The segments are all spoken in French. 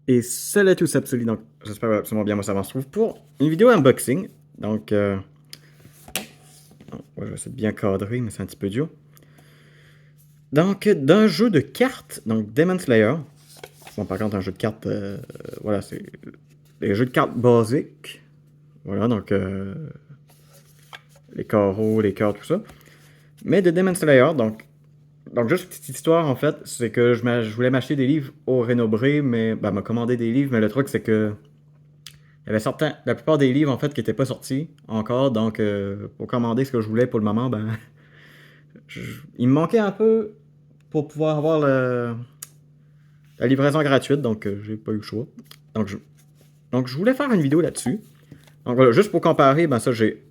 Et salut à tous, Absolu. Donc, j'espère absolument bien, moi ça va se trouve pour une vidéo unboxing. Donc, ouais, je vais essayer de bien cadrer, mais c'est un petit peu dur. Donc, d'un jeu de cartes, donc Demon Slayer. Bon, par contre, un jeu de cartes, voilà, c'est des jeux de cartes basiques. Voilà, donc, les carreaux, les cœurs, tout ça. Mais de Demon Slayer, donc juste une petite histoire en fait, c'est que je voulais m'acheter des livres au Rénobré, mais, m'a commandé des livres, mais le truc c'est que il y avait la plupart des livres en fait qui n'étaient pas sortis encore, donc pour commander ce que je voulais pour le moment, il me manquait un peu pour pouvoir avoir la livraison gratuite, donc j'ai pas eu le choix. Donc je, donc je voulais faire une vidéo là-dessus. Donc voilà, juste pour comparer, ça j'ai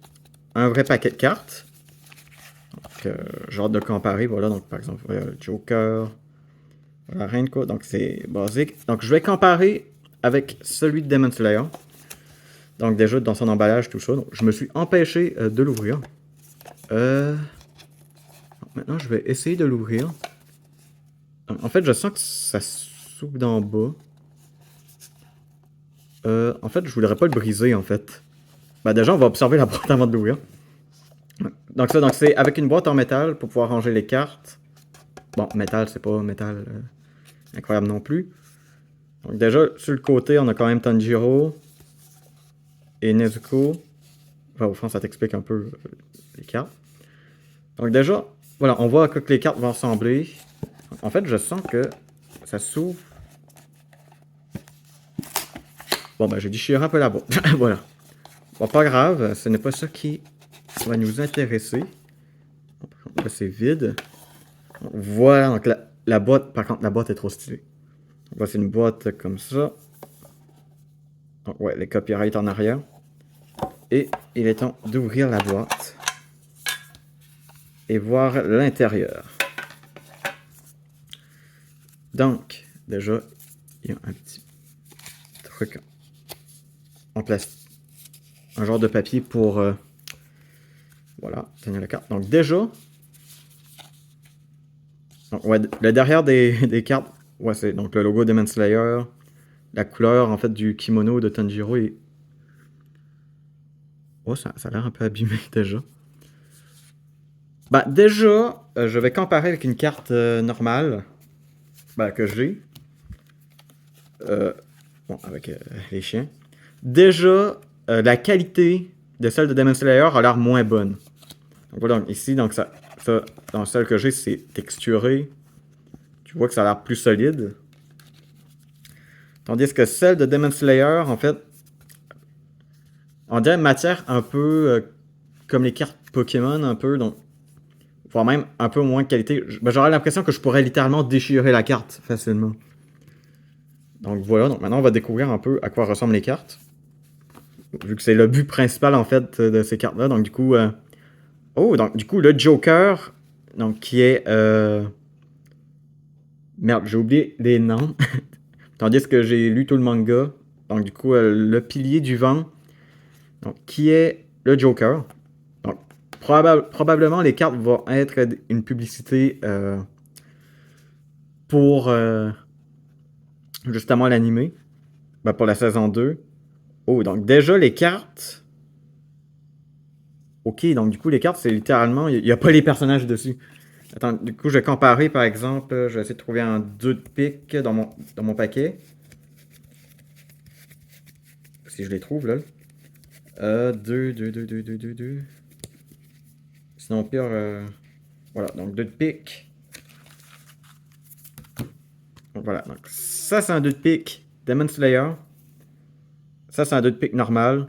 un vrai paquet de cartes. Donc j'ai hâte de comparer, voilà, donc par exemple, voilà, Joker, voilà, rien de quoi, donc c'est basique. Donc je vais comparer avec celui de Demon Slayer. Donc déjà dans son emballage, tout ça. Donc, je me suis empêché de l'ouvrir. Maintenant, je vais essayer de l'ouvrir. En fait, je sens que ça s'ouvre d'en bas. En fait, je voudrais pas le briser, en fait. Déjà, on va observer la boîte avant de l'ouvrir. Donc c'est avec une boîte en métal pour pouvoir ranger les cartes. Bon, métal, c'est pas métal incroyable non plus. Donc déjà, sur le côté, on a quand même Tanjiro et Nezuko. Enfin, au fond, ça t'explique un peu les cartes. Donc déjà, voilà, on voit que les cartes vont ressembler. En fait, je sens que ça s'ouvre. Bon, j'ai déchiré un peu la boîte. Voilà. Bon, pas grave, ce n'est pas ça qui va nous intéresser. Là, c'est vide. Voilà, donc la boîte, par contre, la boîte est trop stylée. Donc là, c'est une boîte comme ça. Donc, ouais, les copyrights en arrière. Et il est temps d'ouvrir la boîte et voir l'intérieur. Donc, déjà, il y a un petit truc en plastique. Un genre de papier pour... voilà, tenir la carte. Donc déjà... Donc, ouais, le derrière des cartes, ouais, c'est donc le logo Demon Slayer. La couleur, en fait, du kimono de Tanjiro est... Oh, ça a l'air un peu abîmé, déjà. Déjà, je vais comparer avec une carte normale que j'ai. Bon, avec les chiens. Déjà, la qualité de celle de Demon Slayer a l'air moins bonne. Donc voilà, donc, ici, donc ça, dans celle que j'ai, c'est texturé. Tu vois que ça a l'air plus solide. Tandis que celle de Demon Slayer, en fait, on dirait une matière un peu comme les cartes Pokémon, un peu, donc, voire même un peu moins de qualité. J'aurais l'impression que je pourrais littéralement déchirer la carte facilement. Donc voilà, donc maintenant on va découvrir un peu à quoi ressemblent les cartes. Vu que c'est le but principal en fait de ces cartes-là. Donc du coup, oh, donc du coup le Joker, donc qui est, merde, j'ai oublié les noms. Tandis que j'ai lu tout le manga. Donc du coup, le pilier du vent, donc qui est le Joker. Donc probablement les cartes vont être une publicité pour justement l'animé. Pour la saison 2. Oh, donc déjà les cartes. Ok, donc du coup les cartes c'est littéralement, il n'y a pas les personnages dessus. Attends, du coup je vais comparer par exemple, je vais essayer de trouver un 2 de pique dans mon paquet. Si je les trouve là. 2, 2, 2, 2, 2, 2, 2. Sinon pire, voilà, donc 2 de pique. Donc voilà, donc ça c'est un 2 de pique Demon Slayer. Ça c'est un 2 de pique normal.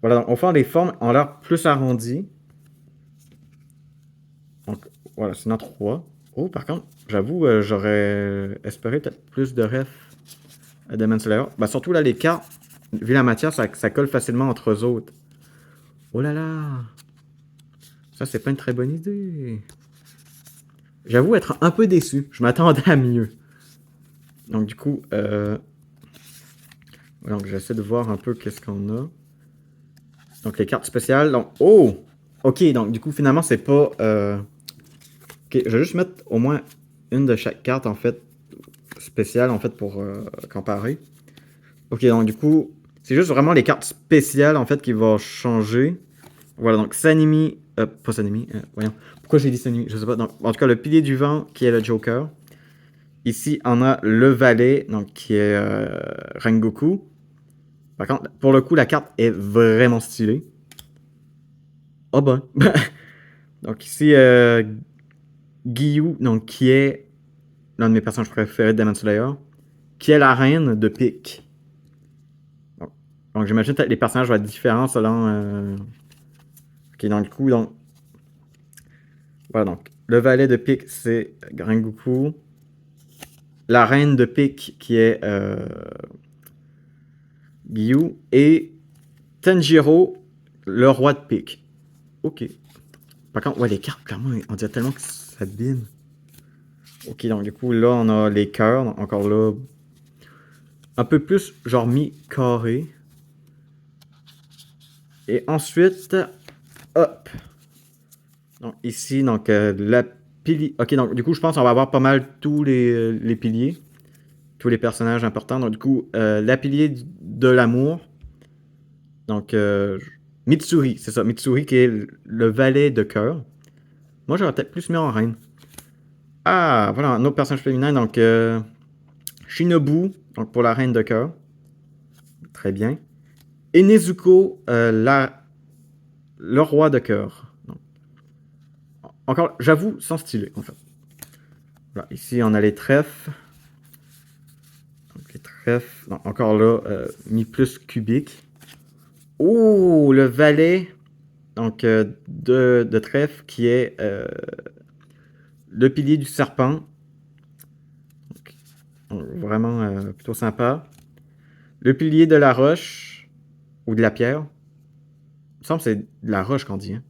Voilà, donc au fond les formes ont l'air plus arrondies. Donc voilà, sinon 3. Oh, par contre, j'avoue, j'aurais espéré peut-être plus de refs à Demon Slayer. Surtout là, les cartes, vu la matière, ça colle facilement entre eux autres. Oh là là! Ça, c'est pas une très bonne idée. J'avoue être un peu déçu. Je m'attendais à mieux. Donc, du coup, donc j'essaie de voir un peu qu'est-ce qu'on a. Donc, les cartes spéciales. Donc, oh! Ok, donc du coup, finalement, c'est pas... Ok, je vais juste mettre au moins une de chaque carte, en fait, spéciales, en fait, pour comparer. Ok, donc du coup, c'est juste vraiment les cartes spéciales, en fait, qui vont changer. Voilà, donc Sanimi... pas Sanimi, voyons. Pourquoi j'ai dit Sanimi? Je sais pas. Donc, en tout cas, le pilier du vent, qui est le Joker. Ici, on a le valet, donc qui est Rengoku. Par contre, pour le coup, la carte est vraiment stylée. Oh ben. Donc ici, Giyu, donc qui est l'un de mes personnages préférés de Demon Slayer, qui est la reine de pique. Donc j'imagine que les personnages vont être différents selon... Ok, donc du coup, donc... Voilà, donc le valet de pique, c'est Rengoku. La reine de pique, qui est Giyu. Et Tanjiro, le roi de pique. Ok. Par contre, ouais, les cartes, clairement, on dirait tellement que ça bine. Ok, donc du coup, là, on a les cœurs. Encore là, un peu plus, genre mi-carré. Et ensuite, hop. Donc ici, donc la pilier. Ok, donc du coup, je pense qu'on va avoir pas mal tous les piliers. Tous les personnages importants. Donc du coup, la pilier de l'amour. Donc, Mitsuri, c'est ça. Mitsuri qui est le valet de cœur. Moi, j'aurais peut-être plus mis en reine. Ah, voilà, un autre personnage féminin. Donc, Shinobu, donc pour la reine de cœur. Très bien. Et Nezuko, le roi de cœur. Donc, encore, j'avoue, sans stylé, en fait. Voilà, ici, on a les trèfles. Donc, les trèfles. Donc, encore là, mis plus cubique. Oh, le valet. Donc, de trèfle qui est le pilier du serpent. Donc, vraiment plutôt sympa. Le pilier de la roche. Ou de la pierre. Il me semble que c'est de la roche qu'on dit. Hein?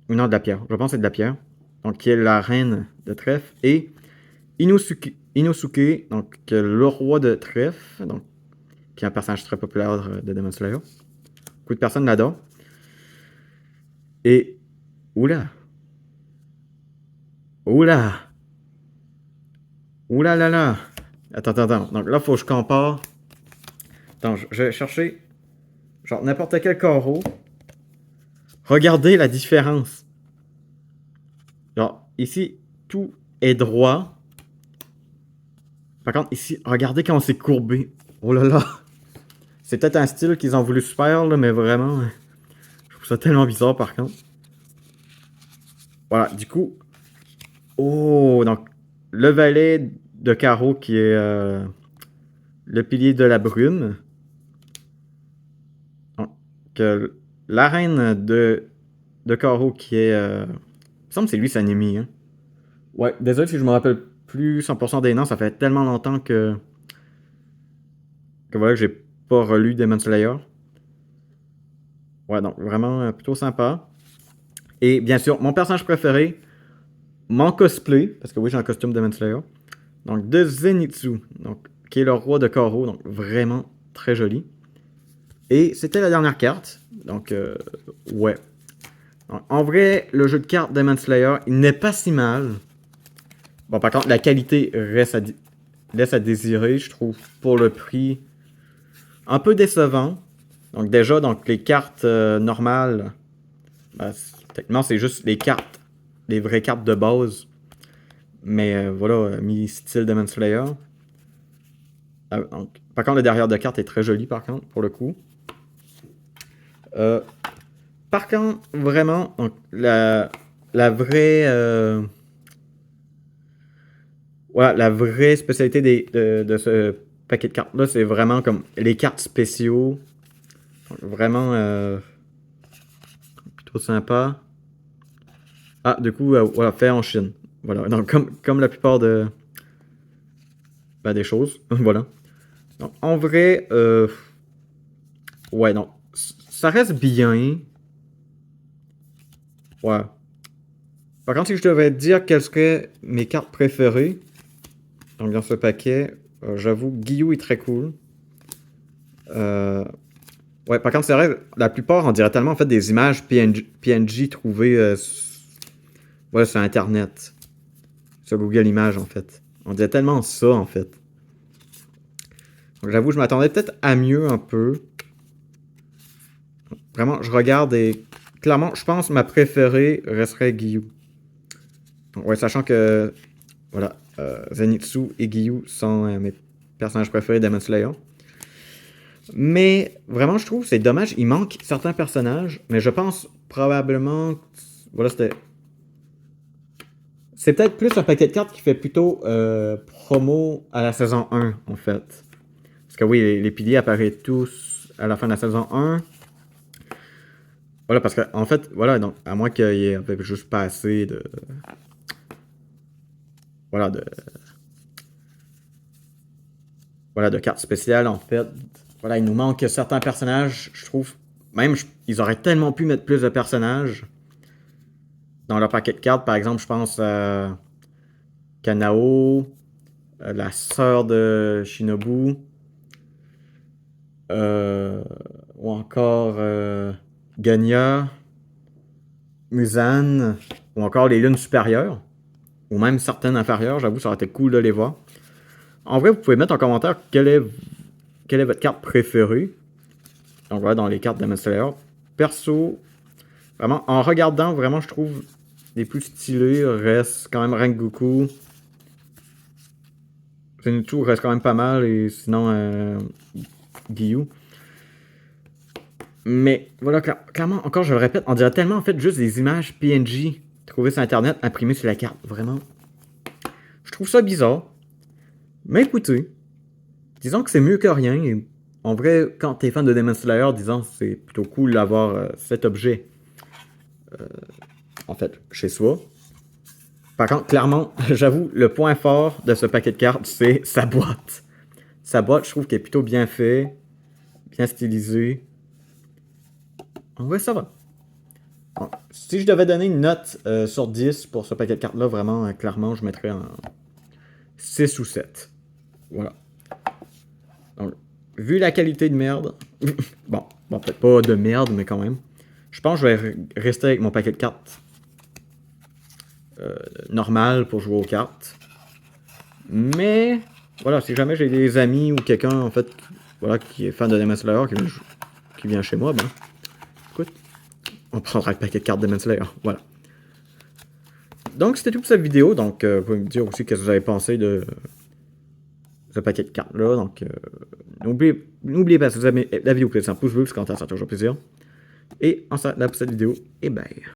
Ou non, de la pierre. Je pense que c'est de la pierre. Donc, qui est la reine de trèfle. Et Inosuke, donc le roi de trèfle. Donc, qui est un personnage très populaire de Demon Slayer. Beaucoup de personnes l'adorent. Et. Oula! Oula! Oula là là! Attends. Donc là, faut que je compare. Attends, je vais chercher. Genre n'importe quel carreau. Regardez la différence. Genre, ici, tout est droit. Par contre, ici, regardez comment c'est courbé. Oh là là! C'est peut-être un style qu'ils ont voulu se faire, là, mais vraiment. Je trouve ça tellement bizarre par contre. Voilà, du coup. Oh, donc le valet de carreau qui est le pilier de la brume. Donc, la reine de carreau qui est. Il me semble que c'est lui, Sanemi. Hein? Ouais, désolé si je me rappelle plus 100% des noms, ça fait tellement longtemps que voilà que j'ai pas relu Demon Slayer. Ouais, donc vraiment plutôt sympa. Et bien sûr, mon personnage préféré, mon cosplay, parce que oui, j'ai un costume Demon Slayer. Donc, de Zenitsu, donc, qui est le roi de carreau, donc vraiment très joli. Et c'était la dernière carte, donc, ouais. Donc, en vrai, le jeu de cartes Demon Slayer, il n'est pas si mal. Bon, par contre, la qualité laisse à désirer, je trouve, pour le prix, un peu décevant. Donc, déjà, donc, les cartes normales, ben, techniquement, c'est juste les cartes, les vraies cartes de base. Mais voilà, mis style Demon Slayer. Donc, par contre, le derrière de carte est très joli, par contre, pour le coup. Par contre, vraiment, donc, la vraie... voilà, la vraie spécialité de ce paquet de cartes-là, c'est vraiment comme les cartes spéciaux. Donc, vraiment plutôt sympa. Ah, du coup, voilà, fait en Chine. Voilà, donc comme la plupart des choses. Voilà. Donc, en vrai, ouais, non. Ça reste bien. Ouais. Par contre, si je devais dire quelles seraient mes cartes préférées, donc dans ce paquet, j'avoue, Giyu est très cool. Ouais, par contre, c'est vrai, la plupart, on dirait tellement en fait des images PNG trouvées sur Internet. Sur Google Images, en fait. On dirait tellement ça, en fait. Donc, j'avoue, je m'attendais peut-être à mieux un peu. Vraiment, je regarde et... Clairement, je pense que ma préférée resterait Guillou. Ouais, sachant que... Voilà, Zenitsu et Guillou sont mes personnages préférés de Demon Slayer. Mais vraiment, je trouve c'est dommage. Il manque certains personnages, mais je pense probablement... Voilà, c'était... C'est peut-être plus un paquet de cartes qui fait plutôt promo à la saison 1, en fait. Parce que oui, les piliers apparaissent tous à la fin de la saison 1. Voilà, parce que en fait, voilà, donc, à moins qu'il y ait juste pas assez de... Voilà, de cartes spéciales, en fait. Voilà, il nous manque certains personnages, je trouve. Même, ils auraient tellement pu mettre plus de personnages dans leur paquet de cartes. Par exemple, je pense à Kanao, la sœur de Shinobu, ou encore Ganya, Muzan, ou encore les lunes supérieures, ou même certaines inférieures. J'avoue, ça aurait été cool de les voir. En vrai, vous pouvez mettre en commentaire quelle est votre carte préférée. Donc voilà, dans les cartes de Demon Slayer. Perso, vraiment, en regardant, vraiment, je trouve les plus stylés restent quand même Rengoku. Zenitsu reste quand même pas mal, et sinon, Guillou. Mais voilà, clairement, encore, je le répète, on dirait tellement en fait juste des images PNG trouvées sur Internet, imprimées sur la carte. Vraiment. Je trouve ça bizarre. Mais écoutez, disons que c'est mieux que rien. Et en vrai, quand t'es fan de Demon Slayer, disons c'est plutôt cool d'avoir cet objet, en fait, chez soi. Par contre, clairement, j'avoue, le point fort de ce paquet de cartes, c'est sa boîte. Sa boîte, je trouve qu'elle est plutôt bien faite, bien stylisée. En vrai, ça va. Bon, si je devais donner une note sur 10 pour ce paquet de cartes-là, vraiment, clairement, je mettrais un 6 ou 7. Voilà. Donc, vu la qualité de merde, bon, peut-être pas de merde, mais quand même, je pense que je vais rester avec mon paquet de cartes normal pour jouer aux cartes. Mais, voilà, si jamais j'ai des amis ou quelqu'un, en fait, voilà, qui est fan de Demon Slayer, qui vient chez moi, ben, écoute, on prendra le paquet de cartes de Demon Slayer, voilà. Donc, c'était tout pour cette vidéo. Donc, vous pouvez me dire aussi ce que vous avez pensé de ce paquet de cartes-là. Donc, n'oubliez pas, si vous aimez la vidéo, vous pouvez laisser un pouce bleu, parce que ça fait toujours plaisir. Et en ça, là pour cette vidéo, et bye.